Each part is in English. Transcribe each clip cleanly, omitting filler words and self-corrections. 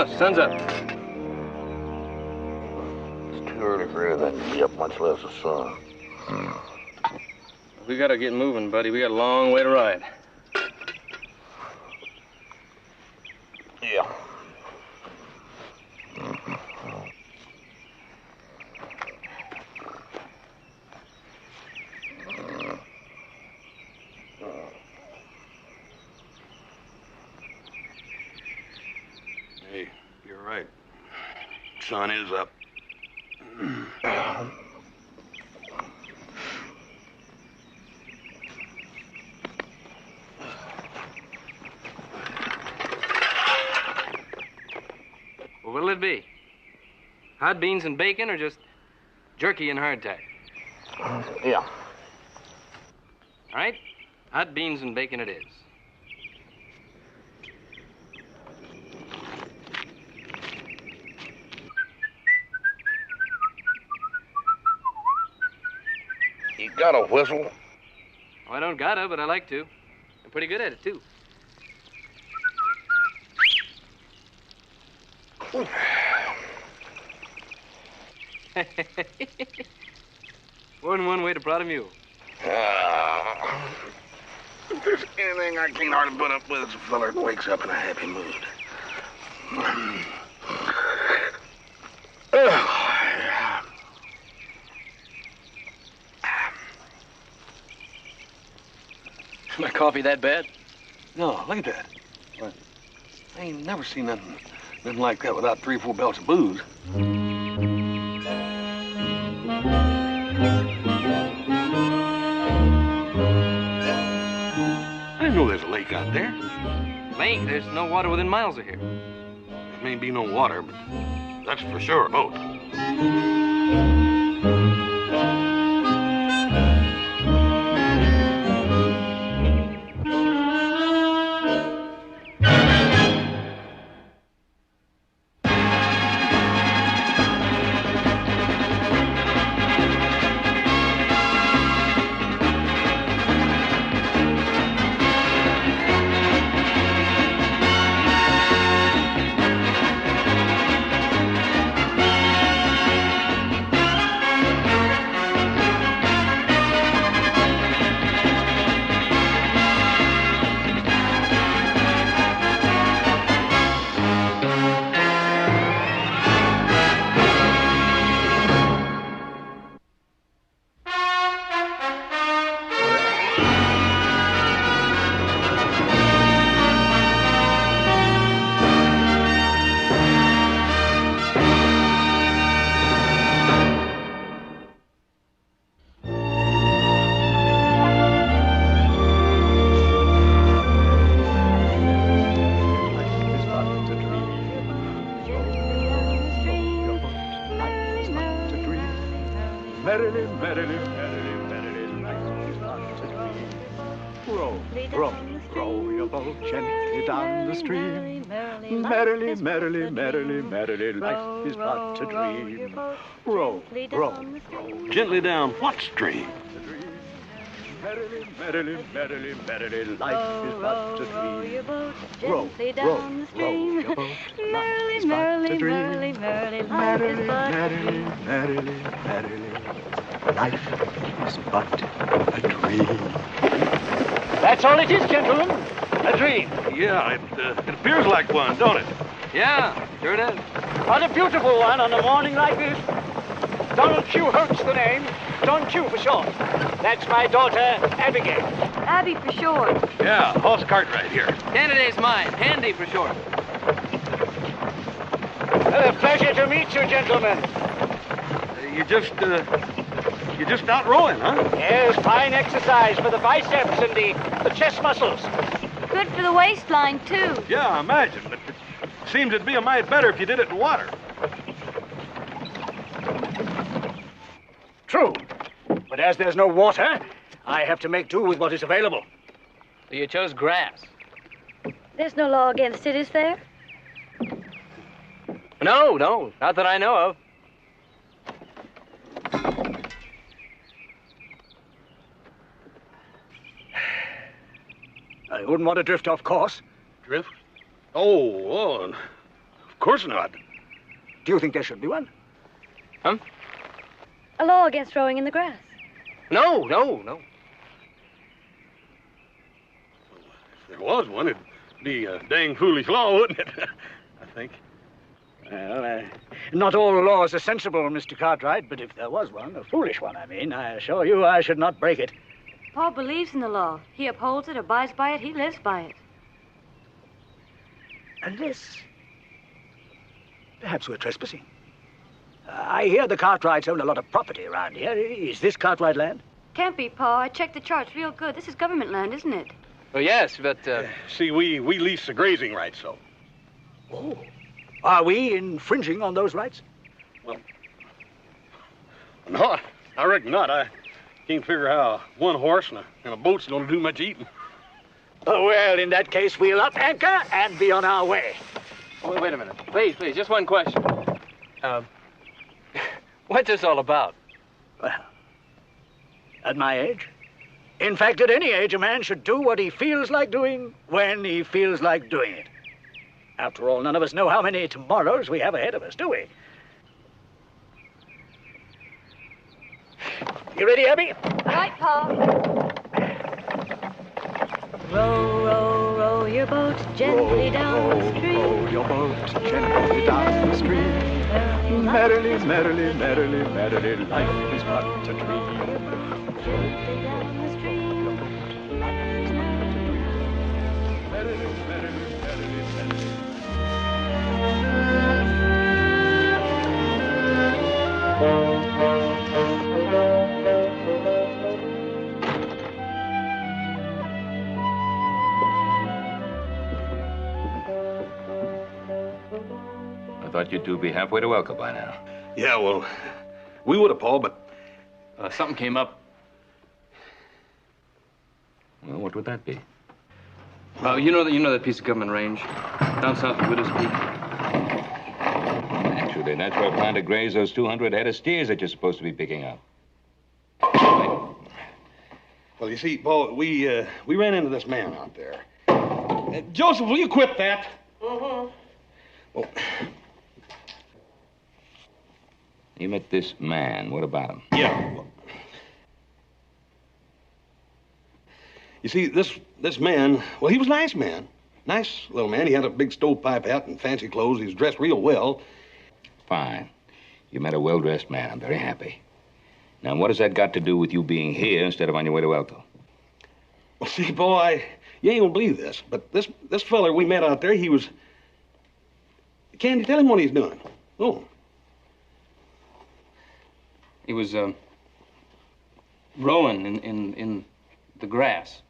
boss. Sun's up. It's too early for anything to be up, much less the sun. We gotta get moving, buddy. We got a long way to ride. Yeah. Hey, you're right. Sun is up. Well, what'll it be? Hot beans and bacon or just jerky and hardtack? Yeah. All right, hot beans and bacon it is. You got a whistle? Oh, I don't gotta, but I like to. I'm pretty good at it, too. One way to prod a mule. If there's anything I can't hardly put up with, it's a feller that wakes up in a happy mood. Is my coffee that bad? No, look at that. What? I ain't never seen nothing like that without 3 or 4 belts of booze. I didn't know there's a lake out there. Lake? There's no water within miles of here. There may be no water, but that's for sure a boat. Row your boat gently down the stream. Merrily, merrily, merrily, merrily, life is but a dream. Row, row, row. Gently down what stream? Merrily, merrily, merrily, merrily, life is but a dream. Row, Gently row, down the row stream. your boat. Merrily, Life is but a merrily, dream. merrily, merrily, life is Merrily, but a merrily, dream. merrily, merrily, life is but a dream. That's all it is, gentlemen. A dream. Yeah, it appears like one, don't it? Yeah, sure it is. What a beautiful one on a morning like this. Donahue-Holt's the name. Donahue for short. That's my daughter, Abigail. Abby for short. Yeah, horse Cartwright here. Candidate's mine. Handy for short. A pleasure to meet you, gentlemen. You just out rowing, huh? Yes, fine exercise for the biceps and the chest muscles. Good for the waistline, too. Yeah, I imagine, but it seems it'd be a mite better if you did it in water. True. But as there's no water, I have to make do with what is available. So you chose grass. There's no law against it, is there? No, not that I know of. I wouldn't want to drift off course. Drift? Oh, of course not. Do you think there should be one? Huh? A law against rowing in the grass. No. If there was one, it'd be a dang foolish law, wouldn't it? I think. Well, not all laws are sensible, Mr. Cartwright, but if there was one, a foolish one, I mean, I assure you I should not break it. Paul believes in the law. He upholds it, abides by it, he lives by it. Unless... perhaps we're trespassing. I hear the Cartwrights own a lot of property around here. Is this Cartwright land? Can't be, Paul. I checked the charts real good. This is government land, isn't it? Oh, yes, but, See, we lease the grazing rights, so. Oh. Are we infringing on those rights? Well, no, I reckon not. I can't figure how one horse and a boat's going to do much eating. Oh, well, in that case, we'll up anchor and be on our way. wait a minute. Please, just one question. What's this all about? Well, at my age, in fact, at any age, a man should do what he feels like doing when he feels like doing it. After all, none of us know how many tomorrows we have ahead of us, do we? You ready, Abby? Right, Paul. Row, row, row your boat gently down the stream. Row your boat gently down the stream. Merrily, merrily, merrily, merrily, life is but a dream. Gently down the stream. Merrily, merrily, merrily, merrily. I thought you two would be halfway to Elko by now. Yeah, well, we would have, Paul, but Something came up. Well, what would that be? You know that piece of government range down south of Widow's Peak? Actually, that's where I plan to graze those 200 head of steers that you're supposed to be picking up. well, you see, Paul, we ran into this man out there. Joseph, will you quit that? Mm-hmm. Well, You met this man. What about him? yeah. Well, you see, this man, well, he was a nice man. Nice little man. He had a big stovepipe hat and fancy clothes. He was dressed real well. Fine. You met a well-dressed man. I'm very happy. Now, what has that got to do with you being here instead of on your way to Elko? Well, see, Paul, you ain't gonna believe this, but this feller we met out there, he was... Candy, tell him what he's doing. Oh. He was, rowing in the grass.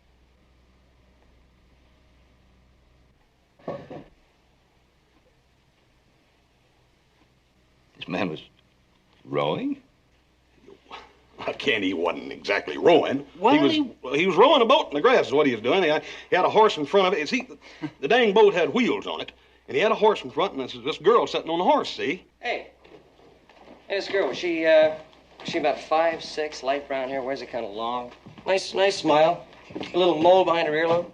This man was rowing? Well, Candy wasn't exactly rowing. What? He was rowing a boat in the grass is what he was doing. He had a horse in front of it. See, the dang boat had wheels on it, and he had a horse in front, and this girl sitting on the horse, see? Hey, this girl, was she about 5'6", light brown hair, wears it kind of long. Nice smile. A little mole behind her earlobe.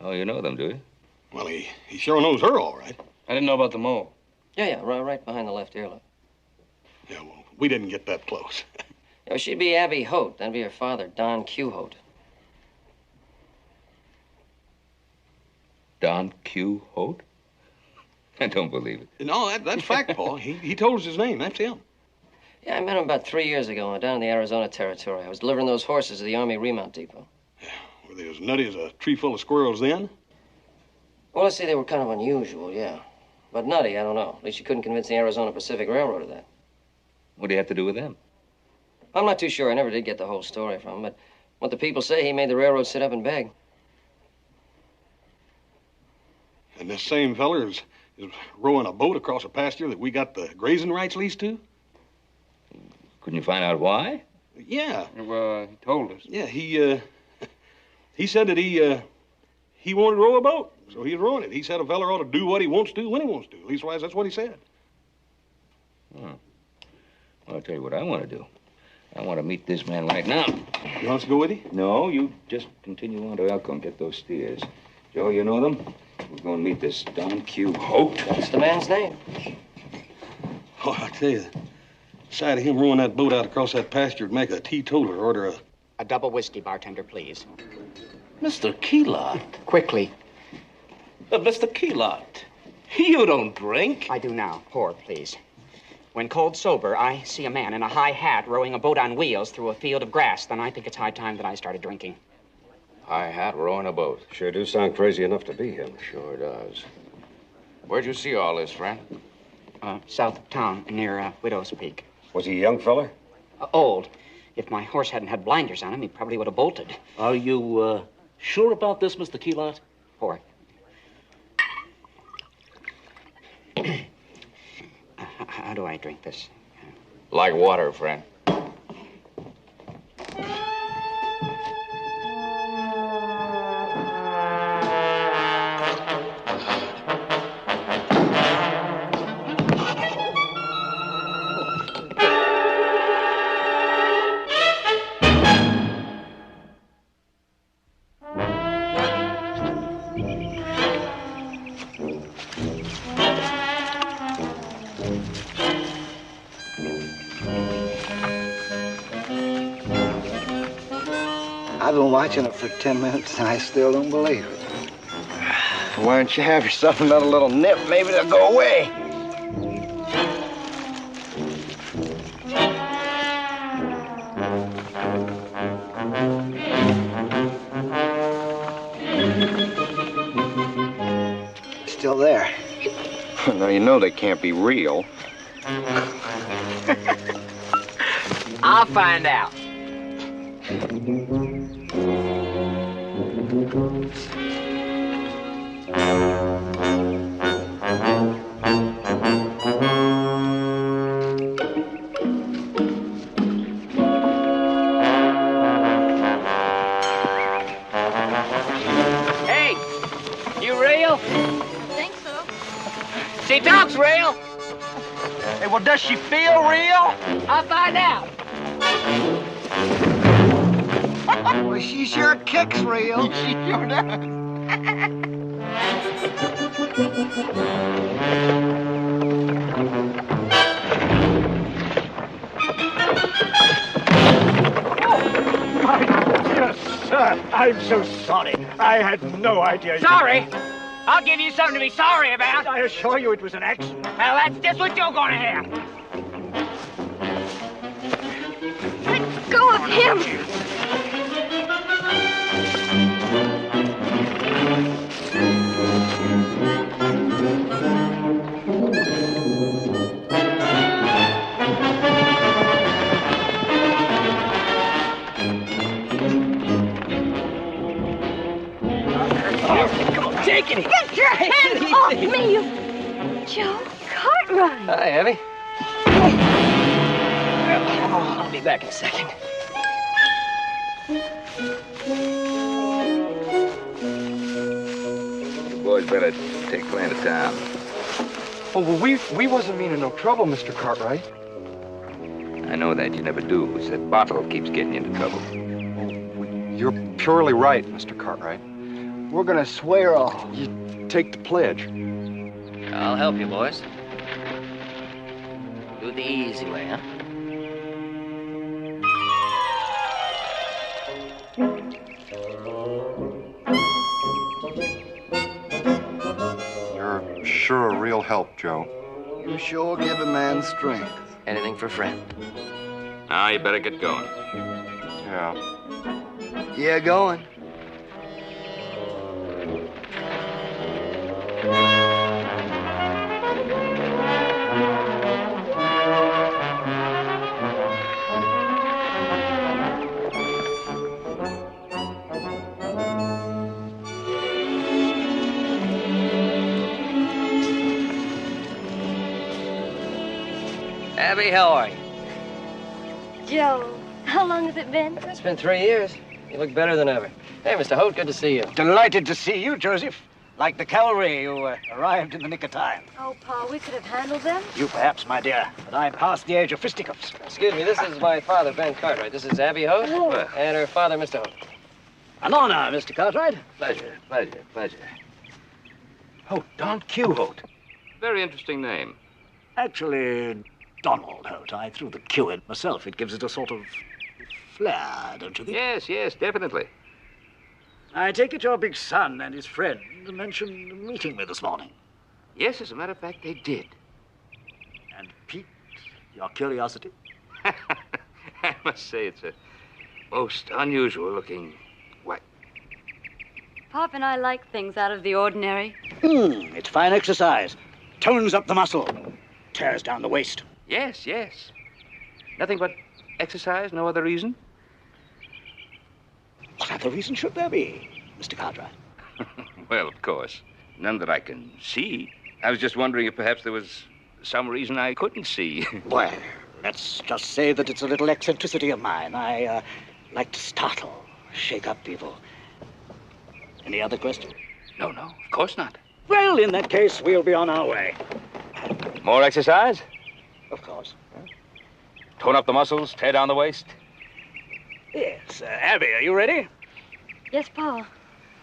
Oh, you know them, do you? Well, he sure knows her all right. I didn't know about the mole. Yeah, right behind the left earlobe. Yeah, well, we didn't get that close. You know, she'd be Abby Hote. That'd be her father, Don Q. Hote. Don Q. Hote? I don't believe it. No, that's fact, Paul. He told us his name. That's him. Yeah, I met him about 3 years ago down in the Arizona Territory. I was delivering those horses to the Army Remount Depot. Yeah, were they as nutty as a tree full of squirrels then? Well, let's say they were kind of unusual, yeah. But nutty, I don't know. At least you couldn't convince the Arizona Pacific Railroad of that. What do you have to do with them? I'm not too sure. I never did get the whole story from him, but what the people say, he made the railroad sit up and beg. And this same feller is rowing a boat across a pasture that we got the grazing rights leased to? Couldn't you find out why? Yeah. Well, he told us. Yeah, he said that he wanted to row a boat, so he's rowing it. He said a feller ought to do what he wants to when he wants to. Leastwise, that's what he said. Hmm. Well, I'll tell you what I want to do. I want to meet this man right now. You want us to go with you? No, you just continue on to Elko and get those steers. Joe, you know them? We're going to meet this Don Q. Hope. That's the man's name. Oh, I tell you, the sight of him rowing that boat out across that pasture would make a teetotaler order A double whiskey, bartender, please. Mr. Keelot. Quickly. Mr. Keelot, you don't drink. I do now. Pour, please. When cold sober, I see a man in a high hat rowing a boat on wheels through a field of grass, then I think it's high time that I started drinking. High hat, rowing a boat. Sure do sound crazy enough to be him. Sure does. Where'd you see all this, friend? South of town, near Widow's Peak. Was he a young feller? Old. If my horse hadn't had blinders on him, he probably would have bolted. Are you sure about this, Mr. Keelot? Pour. How do I drink this? Like water, friend. I've been watching it for 10 minutes, and I still don't believe it. Why don't you have yourself another little nip? Maybe they'll go away. Still there. Now, you know they can't be real. I'll find out. Hey, you real? Think so. She talks real. Hey, well, does she feel real? I'll find out. Well, she sure kicks real. She sure does. Sir, I'm so sorry. I had no idea. Sorry? I'll give you something to be sorry about. I assure you it was an accident. Well, that's just what you're gonna have. Let go of him. Take it. Get your hands off me, you... Joe Cartwright. Hi, Abby. I'll be back in a second. You boys better take plan to town. Oh, well, we wasn't meaning no trouble, Mr. Cartwright. I know that. You never do. It's that bottle keeps getting you into trouble. You're purely right, Mr. Cartwright. We're gonna swear off. You take the pledge. I'll help you, boys. Do it the easy way, huh? You're sure a real help, Joe. You sure give a man strength. Anything for a friend. Now you better get going. Yeah. Yeah, going. Abby, how are you? Joe, how long has it been? It's been 3 years. You look better than ever. Hey, Mr. Holt, good to see you. Delighted to see you, Joseph. Like the cavalry, you arrived in the nick of time. Oh, Pa, we could have handled them. You perhaps, my dear, but I'm past the age of fisticuffs. Excuse me, this is my father, Ben Cartwright. This is Abby Holt, Oh. and her father, Mr. Holt. An honor, Mr. Cartwright. Pleasure, pleasure, pleasure. Oh, Don Q. Holt. Very interesting name. Actually, Donald Holt. I threw the Q in myself. It gives it a sort of flair, don't you think? Yes, definitely. I take it your big son and his friend mentioned meeting me this morning. Yes, as a matter of fact, they did. And piqued your curiosity? I must say it's a most unusual-looking what? Pop and I like things out of the ordinary. It's fine exercise. Tones up the muscle. Tears down the waist. Yes. Nothing but exercise, no other reason? What other reason should there be, Mr. Cartwright? Well, of course. None that I can see. I was just wondering if perhaps there was some reason I couldn't see. Well, let's just say that it's a little eccentricity of mine. I like to startle, shake up people. Any other questions? No, of course not. Well, in that case, we'll be on our way. More exercise? Of course. Tone up the muscles, tear down the waist? Yes. Abby, are you ready? Yes, Pa.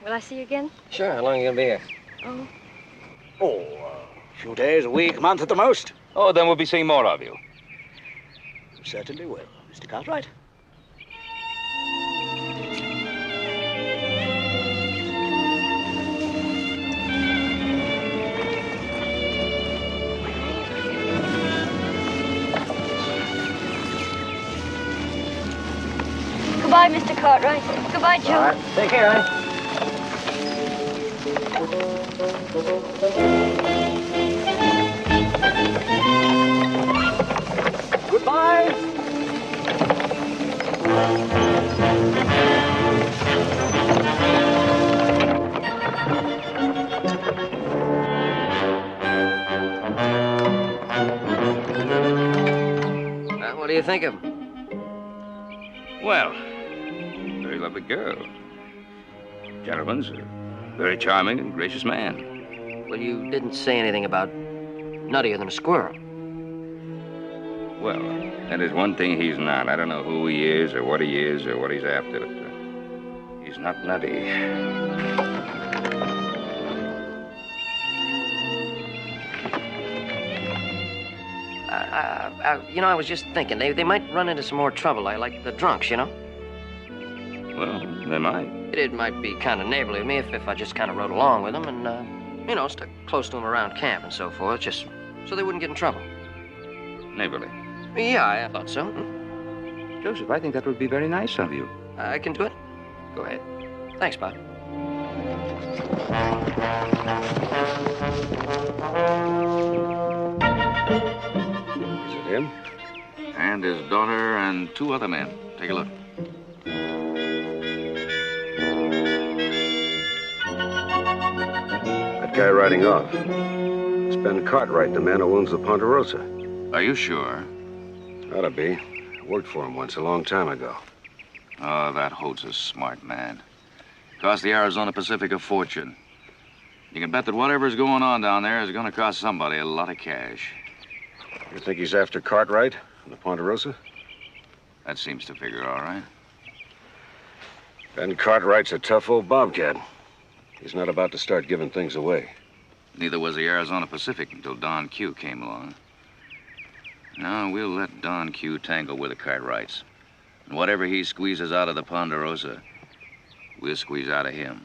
Will I see you again? Sure, how long are you gonna be here? A few days, a week, month at the most. Oh, then we'll be seeing more of you. Certainly will, Mr. Cartwright. Goodbye, Mr. Cartwright. Goodbye, Joe. All right, take care, eh? Goodbye. What do you think of him? Well, very lovely girl. Gentleman's a very charming and gracious man. Well, you didn't say anything about nuttier than a squirrel. Well, that is one thing he's not. I don't know who he is or what he's after, but he's not nutty. I was just thinking, they might run into some more trouble, like the drunks, you know? Well, they might. It might be kind of neighborly of me if I just kind of rode along with them and, stuck close to them around camp and so forth, just so they wouldn't get in trouble. Neighborly. Yeah, I thought so. Joseph, I think that would be very nice of you. I can do it? Go ahead. Thanks, Bob. Is it him? And his daughter and two other men. Take a look. That guy riding off. It's Ben Cartwright, the man who owns the Ponderosa. Are you sure? Ought to be. I worked for him once a long time ago. Oh, that Holt's a smart man. Cost the Arizona Pacific a fortune. You can bet that whatever's going on down there is going to cost somebody a lot of cash. You think he's after Cartwright and the Ponderosa? That seems to figure all right. Ben Cartwright's a tough old bobcat. He's not about to start giving things away. Neither was the Arizona Pacific until Don Q came along. Now, we'll let Don Q tangle with the Cartwrights. And whatever he squeezes out of the Ponderosa, we'll squeeze out of him.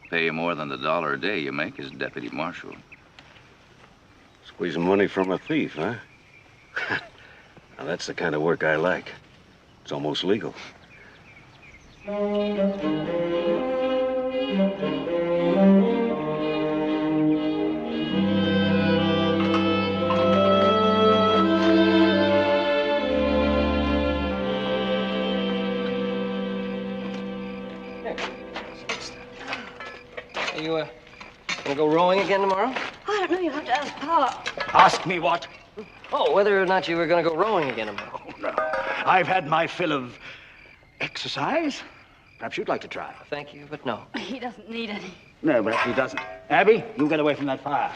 Pay you more than the $1 a day you make as deputy marshal. Squeezing money from a thief, huh? Now, that's the kind of work I like. It's almost legal. You, gonna go rowing again tomorrow? I don't know. You'll have to ask Pa. Ask me what? Oh, whether or not you were gonna go rowing again tomorrow. Oh, no. I've had my fill of exercise. Perhaps you'd like to try. Thank you, but no. He doesn't need any. No, perhaps he doesn't. Abby, you get away from that fire.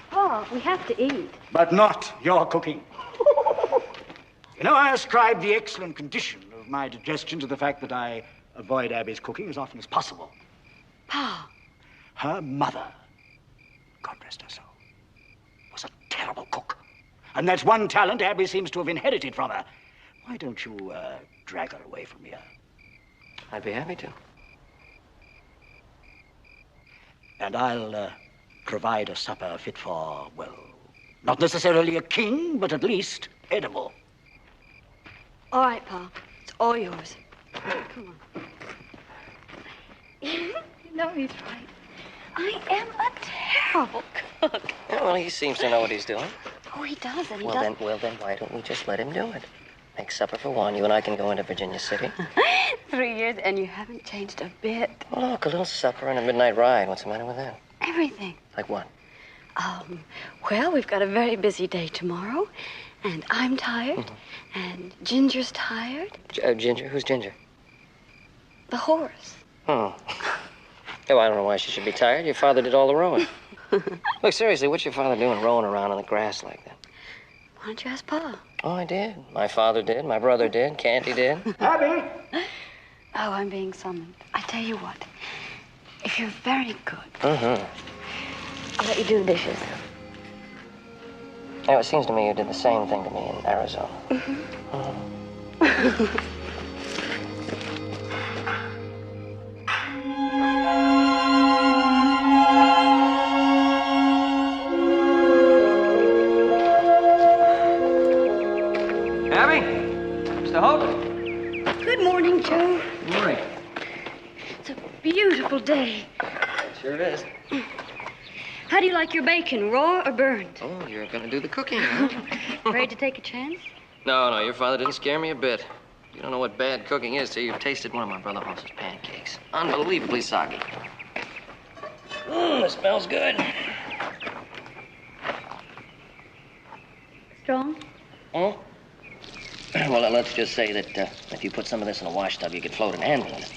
Pa, we have to eat. But not your cooking. You know, I ascribe the excellent condition of my digestion to the fact that I avoid Abby's cooking as often as possible. Pa. Her mother, God rest her soul, was a terrible cook. And that's one talent Abby seems to have inherited from her. Why don't you drag her away from here? I'd be happy to. And I'll provide a supper fit for, well, not necessarily a king, but at least edible. All right, Pa. It's all yours. Come on. You know he's right. I am a terrible cook. Yeah, well, he seems to know what he's doing. Oh, he does, and he Well, then, why don't we just let him do it? Make supper for one. You and I can go into Virginia City. 3 years, and you haven't changed a bit. Oh, look, a little supper and a midnight ride. What's the matter with that? Everything. Like what? Well, we've got a very busy day tomorrow, and I'm tired, and Ginger's tired. Ginger? Who's Ginger? The horse. Oh. Oh, I don't know why she should be tired. Your father did all the rowing. Look, seriously, what's your father doing rowing around in the grass like that? Why don't you ask Pa? Oh, I did. My father did. My brother did. Canty did. Abby! Oh, I'm being summoned. I tell you what, if you're very good, I'll let you do the dishes. Now, it seems to me you did the same thing to me in Arizona. Abby? Mr. Hope? Good morning, Joe. Good morning. It's a beautiful day. Sure it is. How do you like your bacon, raw or burned? Oh, you're gonna do the cooking, huh? Afraid to take a chance? No, your father didn't scare me a bit. You don't know what bad cooking is till you've tasted one of my brother Hoss's pancakes. Unbelievably soggy. It smells good. Strong? Oh? Well, let's just say that if you put some of this in a wash tub, you could float an anvil in it.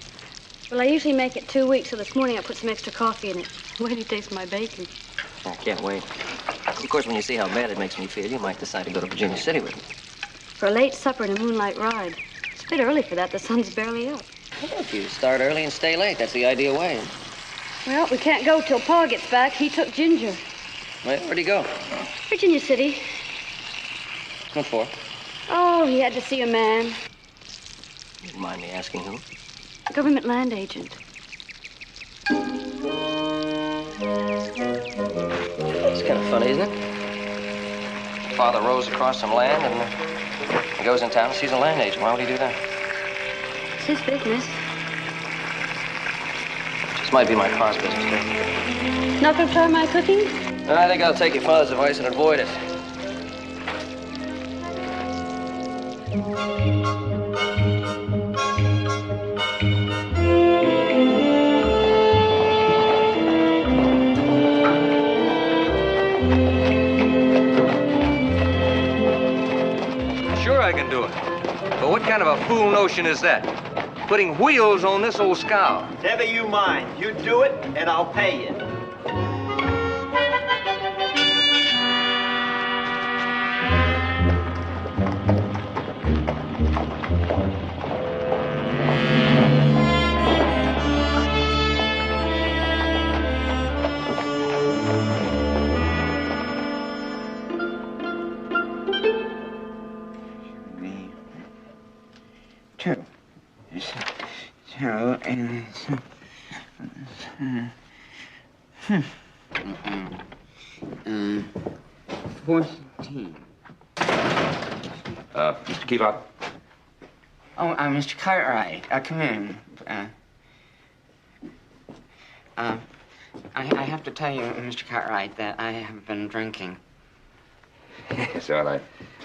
Well, I usually make it 2 weeks, so this morning I put some extra coffee in it. Wait till you taste my bacon. I can't wait. Of course, when you see how bad it makes me feel, you might decide to go to Virginia City with me. For a late supper and a moonlight ride. It's a bit early for that. The sun's barely up. Well, if you start early and stay late, that's the ideal way. Well, we can't go till Pa gets back. He took Ginger. Well, where'd he go? Virginia City. What for? Oh, he had to see a man. You don't mind me asking who? A government land agent. It's kind of funny, isn't it? Father rows across some land and he goes in town and sees a land agent. Why would he do that? It's his business. This might be my pa's business, too. Not gonna try my cooking? I think I'll take your father's advice and avoid it. Sure I can do it. But what kind of a fool notion is that? Putting wheels on this old scow. Never you mind. You do it, and I'll pay you. Two. 14. Mr. Keelot? Oh, Mr. Cartwright, come in. I have to tell you, Mr. Cartwright, that I have been drinking. Yes, well, I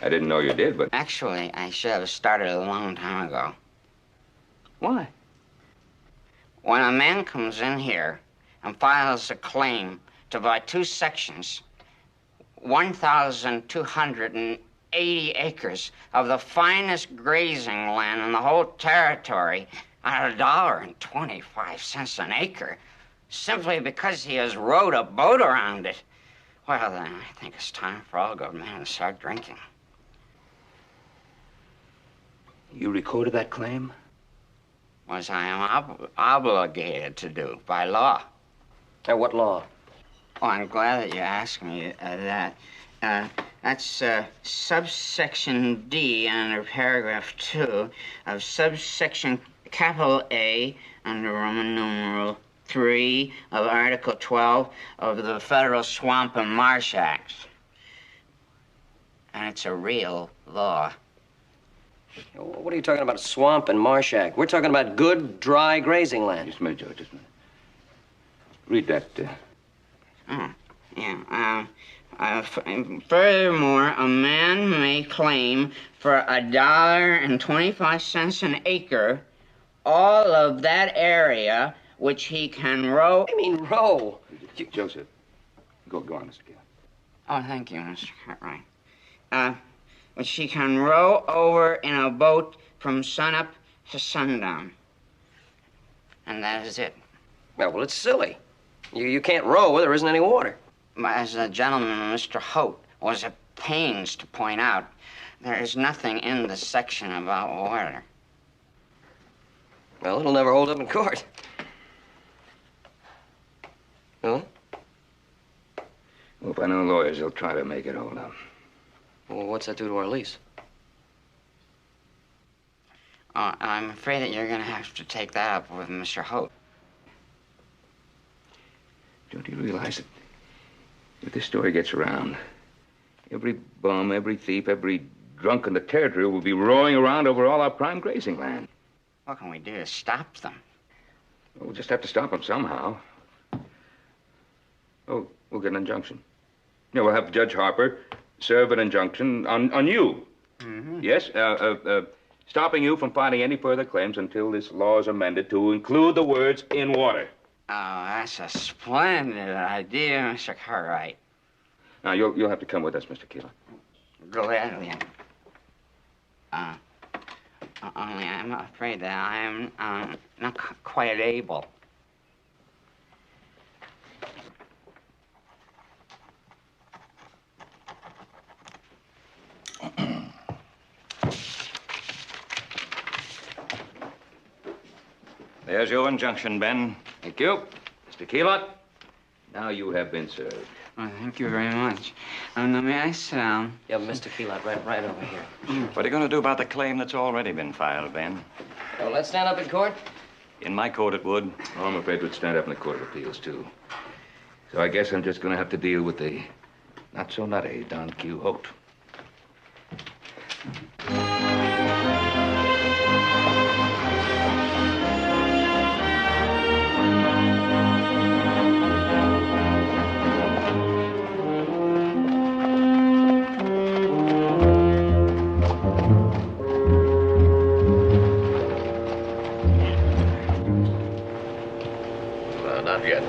didn't know you did, but... Actually, I should have started a long time ago. Why? When a man comes in here and files a claim to buy 2 sections, 1,280 acres of the finest grazing land in the whole territory at $1.25 an acre, simply because he has rowed a boat around it, well, then I think it's time for all good men to start drinking. You recorded that claim? Was I am obligated to do by law. What law? Oh, I'm glad that you asked me that. That's subsection D under paragraph 2 of subsection capital A under Roman numeral 3 of Article 12 of the Federal Swamp and Marsh Act. And it's a real law. What are you talking about, Swamp and Marsh Act? We're talking about good, dry grazing land. Just a minute, George, just a minute. Read that. Furthermore, a man may claim for $1.25 an acre all of that area which he can row. I mean, row. Joseph, go on, Mr. Keeler. Oh, thank you, Mr. Cartwright. Which he can row over in a boat from sunup to sundown. And that is it. Well, it's silly. You can't row where there isn't any water. As the gentleman, Mr. Holt, was at pains to point out, there is nothing in the section about water. Well, it'll never hold up in court. Huh? Well, if I know lawyers, they'll try to make it hold up. Well, what's that do to our lease? I'm afraid that you're going to have to take that up with Mr. Holt. Don't you realize that if this story gets around, every bum, every thief, every drunk in the territory will be rowing around over all our prime grazing land? What can we do to stop them? Well, we'll just have to stop them somehow. Oh, we'll get an injunction. Yeah, we'll have Judge Harper serve an injunction on you. Mm-hmm. Yes, stopping you from filing any further claims until this law is amended to include the words "in water." Oh, that's a splendid idea, Mr. Cartwright. Now, you'll have to come with us, Mr. Keeler. Gladly. Only I'm afraid that I am not quite able. There's your injunction, Ben. Thank you. Mr. Keeler, now you have been served. Oh, thank you very much. May I sit down? Yeah, Mr. Keelat, right over here. What are you going to do about the claim that's already been filed, Ben? Well, let's stand up in court. In my court, it would. Oh, I'm afraid we'd stand up in the Court of Appeals, too. So I guess I'm just going to have to deal with the not-so-nutty Don Q. Holt. Not yet.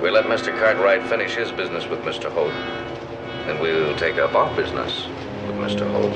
We'll let Mr. Cartwright finish his business with Mr. Holt. Then we'll take up our business with Mr. Holt.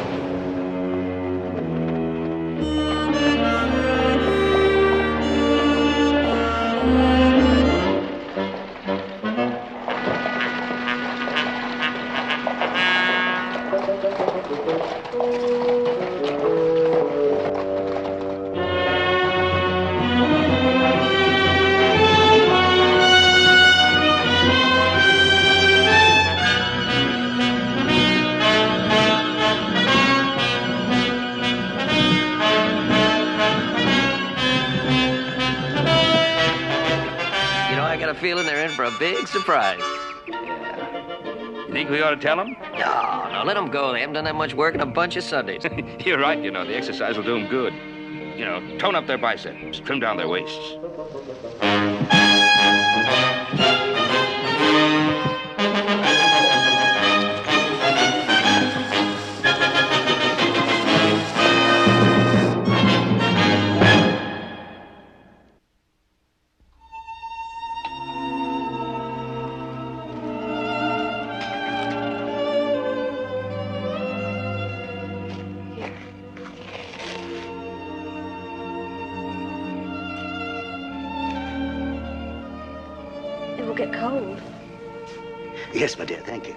Feeling they're in for a big surprise. Yeah. You think we ought to tell them? No, let them go. They haven't done that much work in a bunch of Sundays. You're right, you know. The exercise will do them good. You know, tone up their biceps, trim down their waists. It will get cold. Yes, my dear, thank you.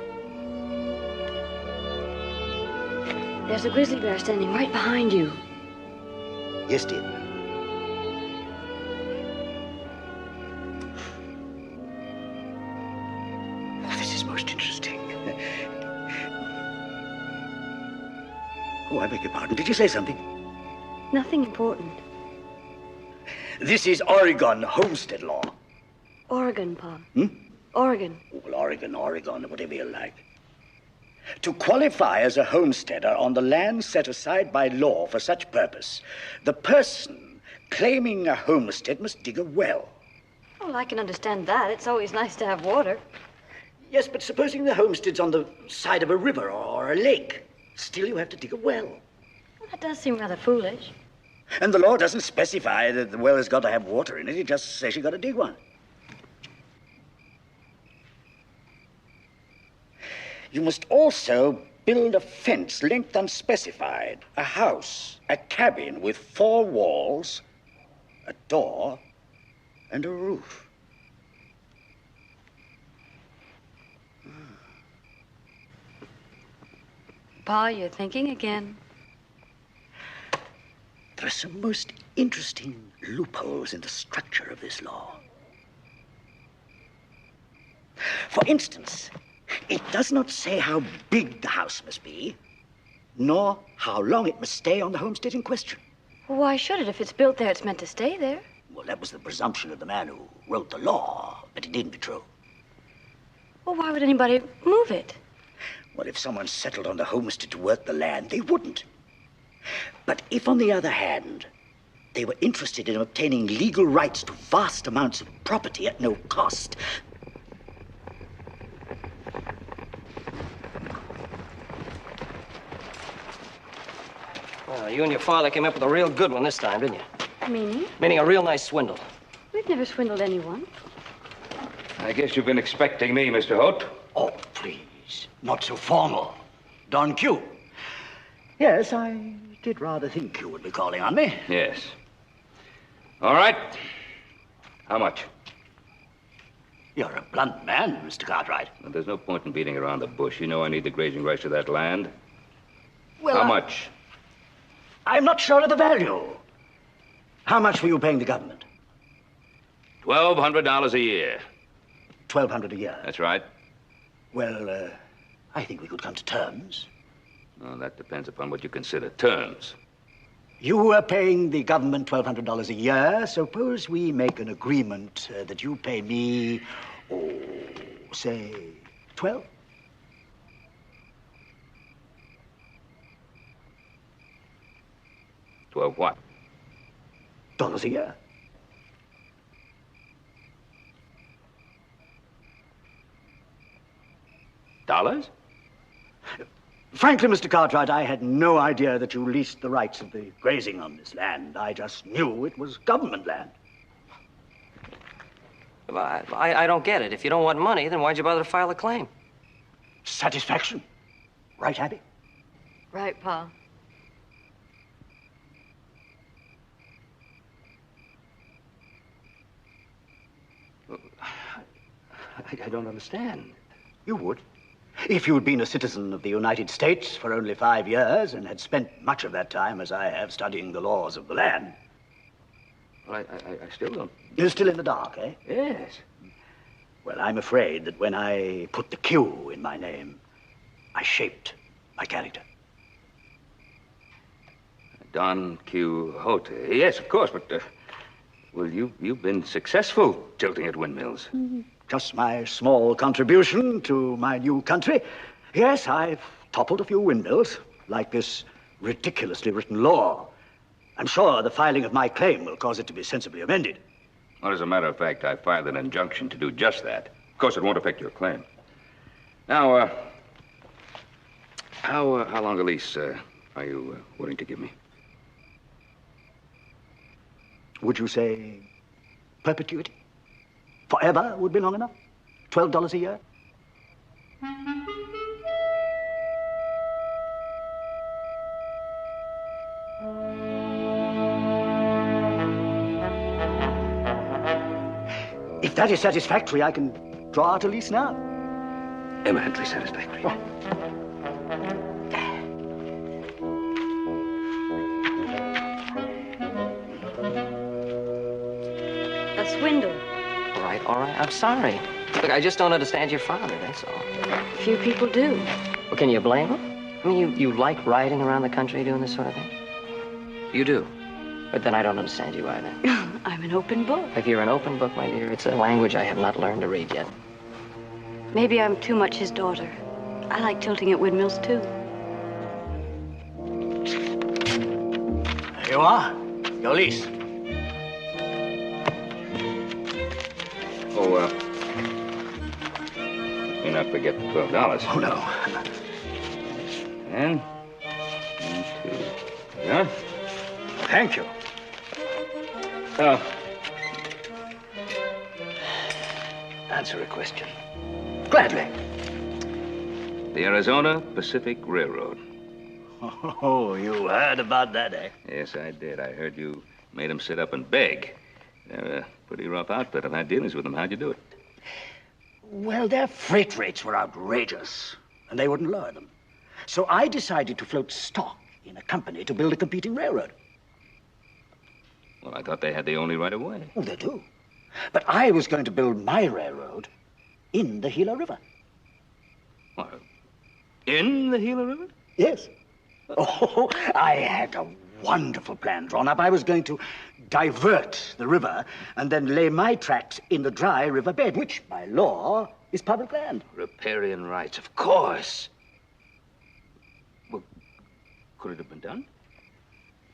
There's a grizzly bear standing right behind you. Yes, dear. This is most interesting. Oh, I beg your pardon. Did you say something? Nothing important. This is Oregon homestead law. Oregon, Pa. Hmm? Oregon. Well, Oregon, whatever you like. To qualify as a homesteader on the land set aside by law for such purpose, the person claiming a homestead must dig a well. Well, I can understand that. It's always nice to have water. Yes, but supposing the homestead's on the side of a river or a lake, still you have to dig a well. Well, that does seem rather foolish. And the law doesn't specify that the well has got to have water in it. It just says you've got to dig one. You must also build a fence, length unspecified, a house, a cabin with 4 walls, a door, and a roof. Pa, you're thinking again. There are some most interesting loopholes in the structure of this law. For instance, it does not say how big the house must be, nor how long it must stay on the homestead in question. Well, why should it? If it's built there, it's meant to stay there. Well, that was the presumption of the man who wrote the law, but it needn't be true. Well, why would anybody move it? Well, if someone settled on the homestead to work the land, they wouldn't. But if, on the other hand, they were interested in obtaining legal rights to vast amounts of property at no cost, Well, you and your father came up with a real good one this time, didn't you? Meaning? Meaning a real nice swindle. We've never swindled anyone. I guess you've been expecting me, Mr. Holt. Oh, please. Not so formal. Don Q. Yes, I did rather think you would be calling on me. Yes. All right. How much? You're a blunt man, Mr. Cartwright. Well, there's no point in beating around the bush. You know I need the grazing rights to that land. Well, How much? I'm not sure of the value. How much were you paying the government? $1,200 a year. $1,200 a year. That's right. Well, I think we could come to terms. Well, that depends upon what you consider terms. You were paying the government $1,200 a year. Suppose we make an agreement that you pay me, say, 12? $12 what? Dollars a year. Dollars? Frankly, Mr. Cartwright, I had no idea that you leased the rights of the grazing on this land. I just knew it was government land. I don't get it. If you don't want money, then why'd you bother to file a claim? Satisfaction. Right, Abby? Right, Pa. I don't understand. You would. If you'd been a citizen of the United States for only 5 years and had spent much of that time, as I have, studying the laws of the land. Well, I still don't. You're still in the dark, eh? Yes. Well, I'm afraid that when I put the Q in my name, I shaped my character. Don Q. Holt. Yes, of course, but, well, you've been successful tilting at windmills. Just my small contribution to my new country. Yes, I've toppled a few windmills, like this ridiculously written law. I'm sure the filing of my claim will cause it to be sensibly amended. Well, as a matter of fact, I filed an injunction to do just that. Of course, it won't affect your claim. Now, how long a lease are you willing to give me? Would you say perpetuity? Forever would be long enough? $12 a year? If that is satisfactory, I can draw out a lease now. Eminently satisfactory. All right, all right. I'm sorry. Look, I just don't understand your father, that's all. Few people do. Well, can you blame him? I mean, you like riding around the country doing this sort of thing? You do. But then I don't understand you either. I'm an open book. If you're an open book, my dear, it's a language I have not learned to read yet. Maybe I'm too much his daughter. I like tilting at windmills, too. There you are. Your lease. Oh, may not forget the $12. Oh, no. And 1, 2. Yeah? Thank you. Oh. Answer a question. Gladly. The Arizona Pacific Railroad. Oh, you heard about that, eh? Yes, I did. I heard you made them sit up and beg. They're a pretty rough outfit. I've had dealings with them. How'd you do it? Well, their freight rates were outrageous, and they wouldn't lower them. So I decided to float stock in a company to build a competing railroad. Well, I thought they had the only right of way. Oh, they do. But I was going to build my railroad in the Gila River. What? In the Gila River? Yes. Oh, I had a wonderful plan drawn up. I was going to divert the river and then lay my tracks in the dry riverbed, which, by law, is public land. Riparian rights, of course. Well, could it have been done?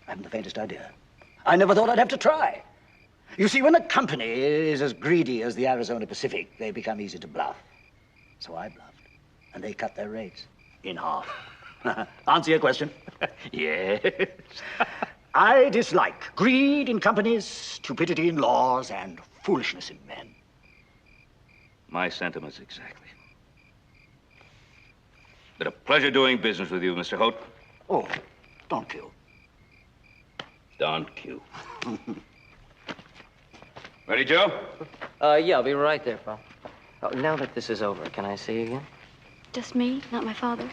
I haven't the faintest idea. I never thought I'd have to try. You see, when a company is as greedy as the Arizona Pacific, they become easy to bluff. So I bluffed, and they cut their rates in half. Answer your question? Yes. I dislike greed in companies, stupidity in laws, and foolishness in men. My sentiments exactly. Been a pleasure doing business with you, Mr. Holt. Oh, don't you? Don't you? Ready, Joe? Yeah, I'll be right there, Paul. Oh, now that this is over, can I see you again? Just me, not my father.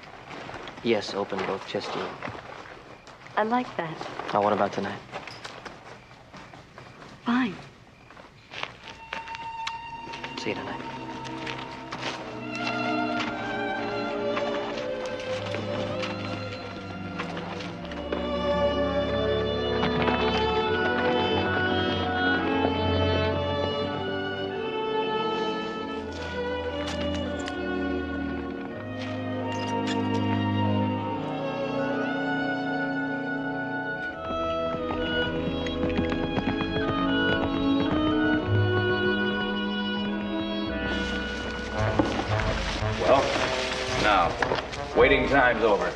Yes, open book, just you. I like that. Now, what about tonight? Fine. See you tonight. Waiting time's over.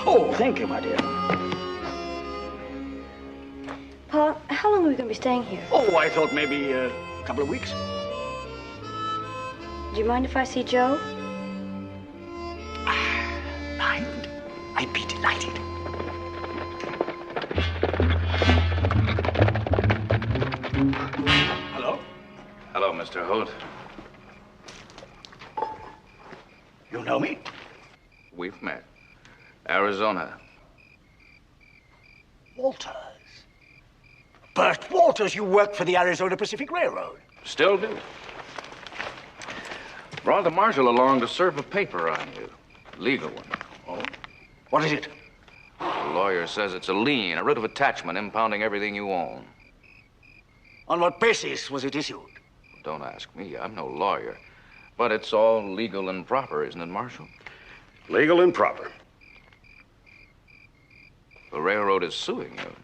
Oh, thank you, my dear. Pa, how long are we going to be staying here? Oh, I thought maybe a couple of weeks. Do you mind if I see Joe? Mind? I'd be delighted. Hello? Hello, Mr. Holt. You know me? We've met. Arizona. Walters. Bert Walters, you work for the Arizona Pacific Railroad. Still do. Brought the marshal along to serve a paper on you. Legal one. Oh? What is it? The lawyer says it's a lien, a writ of attachment impounding everything you own. On what basis was it issued? Don't ask me. I'm no lawyer. But it's all legal and proper, isn't it, Marshal? Legal and proper. The railroad is suing you.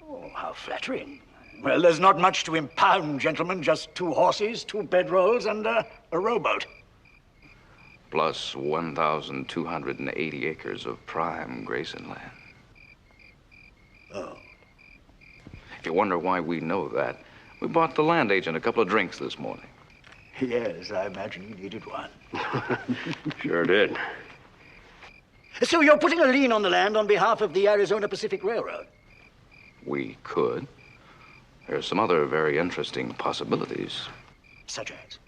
Oh, how flattering. Well, there's not much to impound, gentlemen. Just 2 horses, 2 bedrolls, and a rowboat. Plus 1,280 acres of prime grazing land. Oh. If you wonder why we know that, we bought the land agent a couple of drinks this morning. Yes, I imagine he needed one. Sure did. So you're putting a lien on the land on behalf of the Arizona Pacific Railroad? We could. There's some other very interesting possibilities. Such as?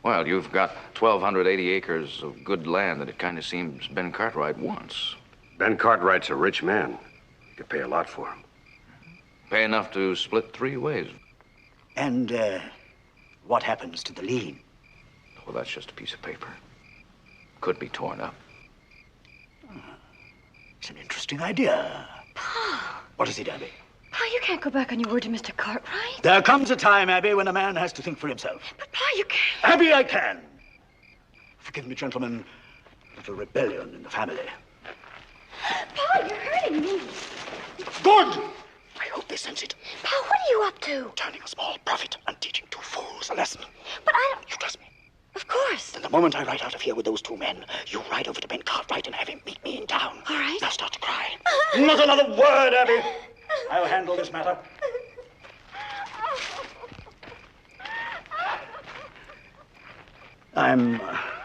Well, you've got 1,280 acres of good land that it kind of seems Ben Cartwright wants. Ben Cartwright's a rich man. You could pay a lot for him. Pay enough to split 3 ways. And, what happens to the lien? Well, that's just a piece of paper. Could be torn up. It's an interesting idea. Pa! What is it, Abby? Pa, you can't go back on your word to Mr. Cartwright. There comes a time, Abby, when a man has to think for himself. But, Pa, you can't. Abby, I can. Forgive me, gentlemen. A little rebellion in the family. Pa, you're hurting me. Good! I hope they sense it. Pa, what are you up to? Turning a small profit and teaching 2 fools a lesson. But I don't... You trust me? Of course. Then the moment I ride out of here with those 2 men, you ride over to Ben Cartwright and have him meet me in town. All right. Now start to cry. Not another word, Abby. I'll handle this matter. I'm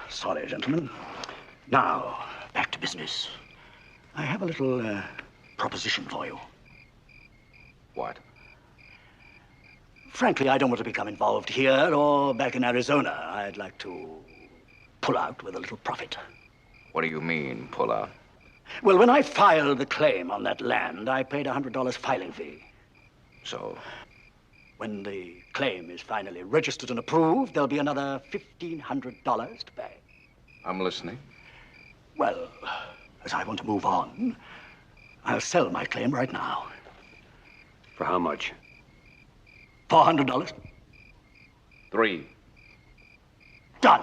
sorry, gentlemen. Now, back to business. I have a little proposition for you. What? Frankly, I don't want to become involved here or back in Arizona. I'd like to pull out with a little profit. What do you mean, pull out? Well, when I filed the claim on that land, I paid $100 filing fee. So? When the claim is finally registered and approved, there'll be another $1,500 to pay. I'm listening. Well, as I want to move on, I'll sell my claim right now. For how much? $400. 3. Done.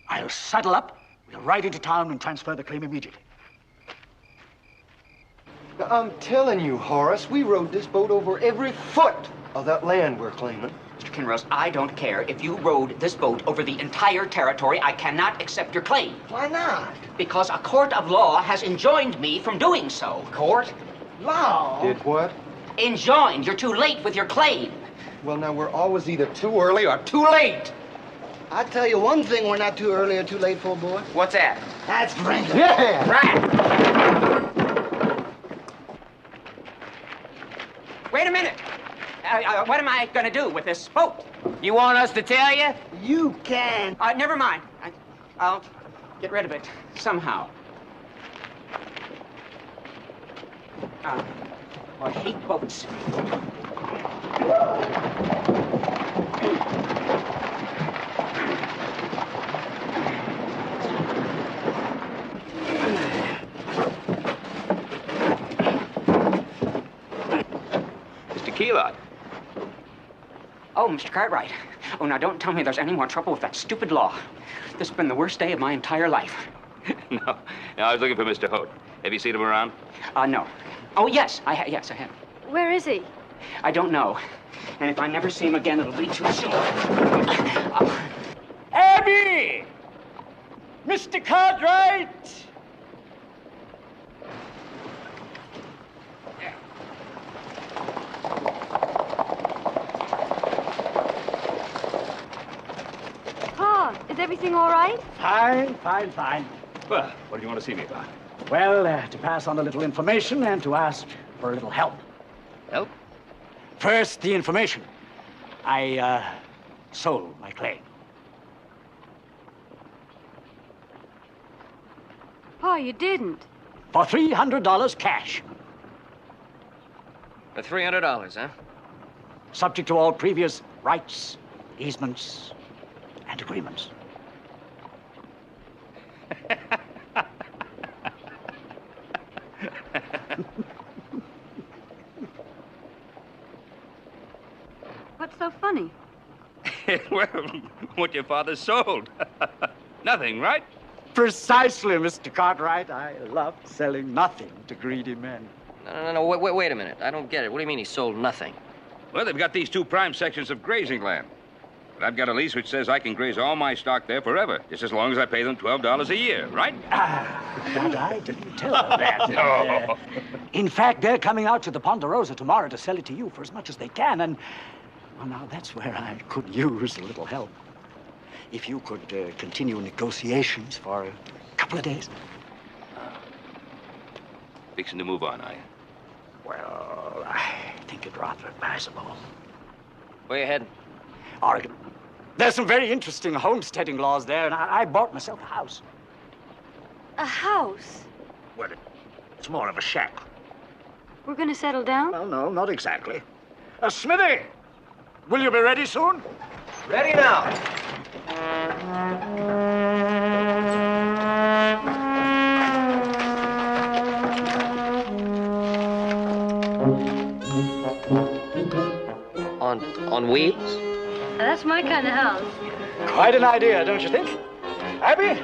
I'll saddle up, we'll ride into town and transfer the claim immediately. Now, I'm telling you, Horace, we rode this boat over every foot of that land we're claiming. Mr. Kinross, I don't care. If you rowed this boat over the entire territory, I cannot accept your claim. Why not? Because a court of law has enjoined me from doing so. Court? Law? Did what? Enjoined. You're too late with your claim. Well, now, we're always either too early or too late. I tell you one thing we're not too early or too late for, boy. What's that? That's drinking. Yeah. Right. Wait a minute. What am I going to do with this boat? You want us to tell you? You can. Never mind. I'll get rid of it somehow. I hate boats. Mr. Keelot. Oh, Mr. Cartwright. Oh, now don't tell me there's any more trouble with that stupid law. This has been the worst day of my entire life. No, I was looking for Mr. Holt. Have you seen him around? No. Oh, yes, I have. Where is he? I don't know. And if I never see him again, it'll be too soon. Abby! Mr. Cartwright! Pa, is everything all right? Fine, fine, fine. Well, what do you want to see me about? Well, to pass on a little information and to ask for a little help. Help? First, the information. I, sold my claim. Pa, you didn't. For $300 cash. For $300, huh? Subject to all previous rights, easements, and agreements. What's so funny? Well, what your father sold. Nothing, right? Precisely, Mr. Cartwright. I love selling nothing to greedy men. No, wait a minute. I don't get it. What do you mean he sold nothing? Well, they've got these 2 prime sections of grazing land. But I've got a lease which says I can graze all my stock there forever, just as long as I pay them $12 a year, right? But I didn't tell her that. No. In fact, they're coming out to the Ponderosa tomorrow to sell it to you for as much as they can, and... Well, now, that's where I could use a little help. If you could continue negotiations for a couple of days. Fixing to move on, are you? Well, I think it rather advisable. Where you heading? Oregon. There's some very interesting homesteading laws there, and I bought myself a house. A house? Well, it's more of a shack. We're going to settle down? Well, no, not exactly. Smithy, will you be ready soon? Ready now. On wheels? That's my kind of house. Quite an idea, don't you think? Abby?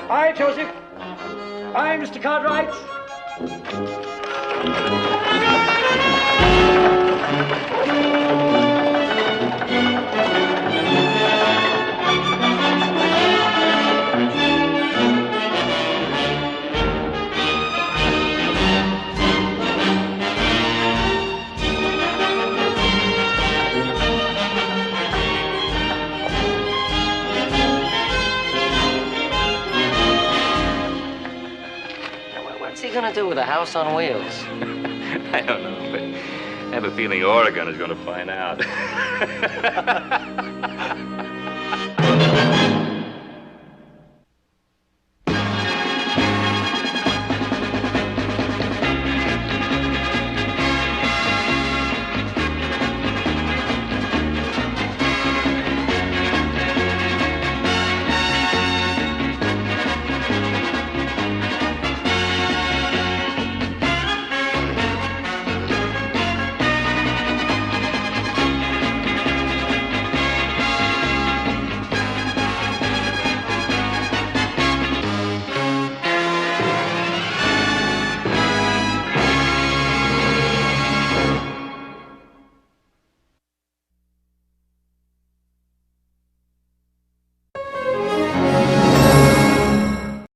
Hi, Joseph. Hi, Mr. Cartwrights. What's he gonna do with a house on wheels? I don't know, but I have a feeling Oregon is going to find out.